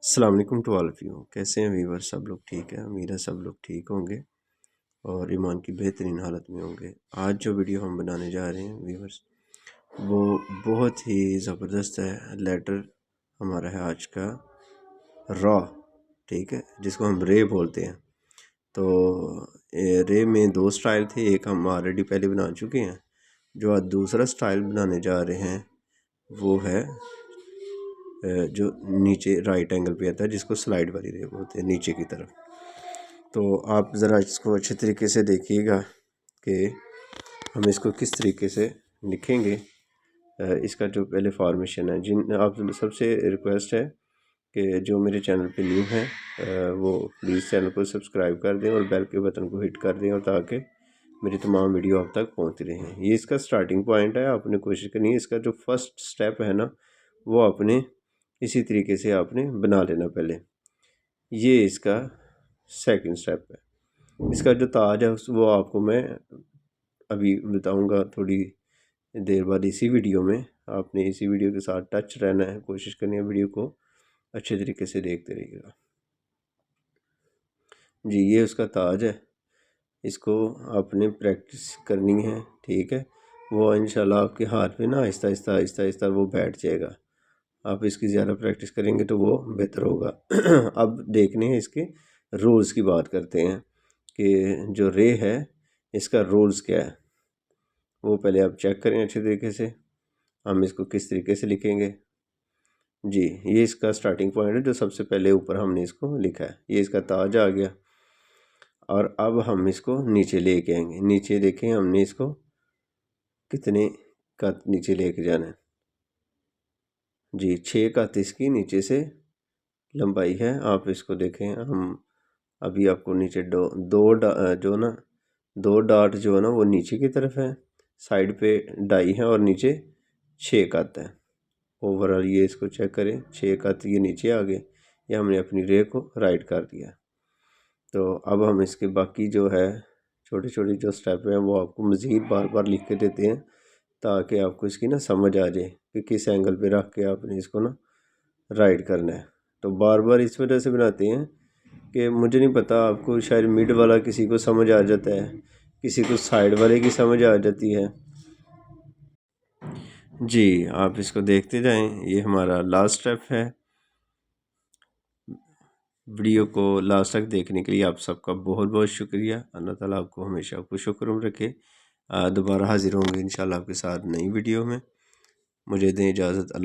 السلام علیکم to all of you. کیسے ہیں ویور؟ سب لوگ ٹھیک ہے؟ امید ہے سب لوگ ٹھیک ہوں گے اور ایمان کی بہترین حالت میں ہوں گے. آج جو ویڈیو ہم بنانے جا رہے ہیں ویورز، وہ بہت ہی زبردست ہے. لیٹر ہمارا ہے آج کا را، ٹھیک ہے، جس کو ہم رے بولتے ہیں. تو رے میں دو سٹائل تھے، ایک ہم آلریڈی پہلے بنا چکے ہیں. جو آج دوسرا سٹائل بنانے جا رہے ہیں وہ ہے جو نیچے رائٹ اینگل پہ آتا ہے، جس کو سلائڈ والی رے بولتے ہیں، نیچے کی طرف. تو آپ ذرا اس کو اچھے طریقے سے دیکھیے گا کہ ہم اس کو کس طریقے سے لکھیں گے. اس کا جو پہلے فارمیشن ہے، آپ سب سے ریکویسٹ ہے کہ جو میرے چینل پہ نیو ہیں وہ پلیز چینل کو سبسکرائب کر دیں اور بیل کے بٹن کو ہٹ کر دیں، اور تاکہ میری تمام ویڈیو آپ تک پہنچتی رہیں. یہ اس کا سٹارٹنگ پوائنٹ ہے. آپ نے کوشش کرنی ہے اس کا جو فرسٹ سٹیپ ہے نا، وہ آپ نے اسی طریقے سے آپ نے بنا لینا. پہلے یہ اس کا سیکنڈ سٹیپ ہے. اس کا جو تاج ہے وہ آپ کو میں ابھی بتاؤں گا تھوڑی دیر بعد اسی ویڈیو میں. آپ نے اسی ویڈیو کے ساتھ ٹچ رہنا ہے، کوشش کرنی ہے ویڈیو کو اچھے طریقے سے دیکھتے رہیے گا. جی، یہ اس کا تاج ہے. اس کو آپ نے پریکٹس کرنی ہے، ٹھیک ہے. وہ انشاءاللہ آپ کے ہاتھ پہ نا آہستہ آہستہ آہستہ آہستہ وہ بیٹھ جائے گا. آپ اس کی زیادہ پریکٹس کریں گے تو وہ بہتر ہوگا. اب دیکھنے ہیں اس کے رولز کی بات کرتے ہیں کہ جو رے ہے اس کا رولز کیا ہے. وہ پہلے آپ چیک کریں اچھے طریقے سے ہم اس کو کس طریقے سے لکھیں گے. جی، یہ اس کا سٹارٹنگ پوائنٹ ہے جو سب سے پہلے اوپر ہم نے اس کو لکھا ہے. یہ اس کا تاج آ گیا. اور اب ہم اس کو نیچے لے کے آئیں گے. نیچے دیکھیں ہم نے اس کو کتنے کا نیچے لے کے جانا ہے. جی، 6 کا 30 کی نیچے سے لمبائی ہے. آپ اس کو دیکھیں، ہم ابھی آپ کو نیچے دو ڈاٹ جو ہے نا وہ نیچے کی طرف ہے، سائڈ پہ ڈائی ہے اور نیچے 6 کا آتا ہے. اوورال یہ اس کو چیک کریں، 6 کا یہ نیچے آ گئے. یہ ہم نے اپنی رے کو رائٹ کر دیا. تو اب ہم اس کے باقی جو ہے چھوٹے چھوٹے جو سٹیپ ہیں وہ آپ کو مزید بار بار لکھ کے دیتے ہیں تاکہ آپ کو اس کی نا سمجھ آ جائے کہ کس اینگل پہ رکھ کے آپ نے اس کو نا رائٹ کرنا ہے. تو بار بار اس وجہ سے بناتے ہیں کہ مجھے نہیں پتا، آپ کو شاید مڈ والا کسی کو سمجھ آ جاتا ہے، کسی کو سائڈ والے کی سمجھ آ جاتی ہے. جی، آپ اس کو دیکھتے جائیں. یہ ہمارا لاسٹ سٹیپ ہے. ویڈیو کو لاسٹ تک دیکھنے کے لیے آپ سب کا بہت بہت شکریہ. اللہ تعالیٰ آپ کو ہمیشہ خوش و کرم رکھے. دوبارہ حاضر ہوں گے انشاءاللہ آپ کے ساتھ نئی ویڈیو میں. مجھے دیں اجازت. اللہ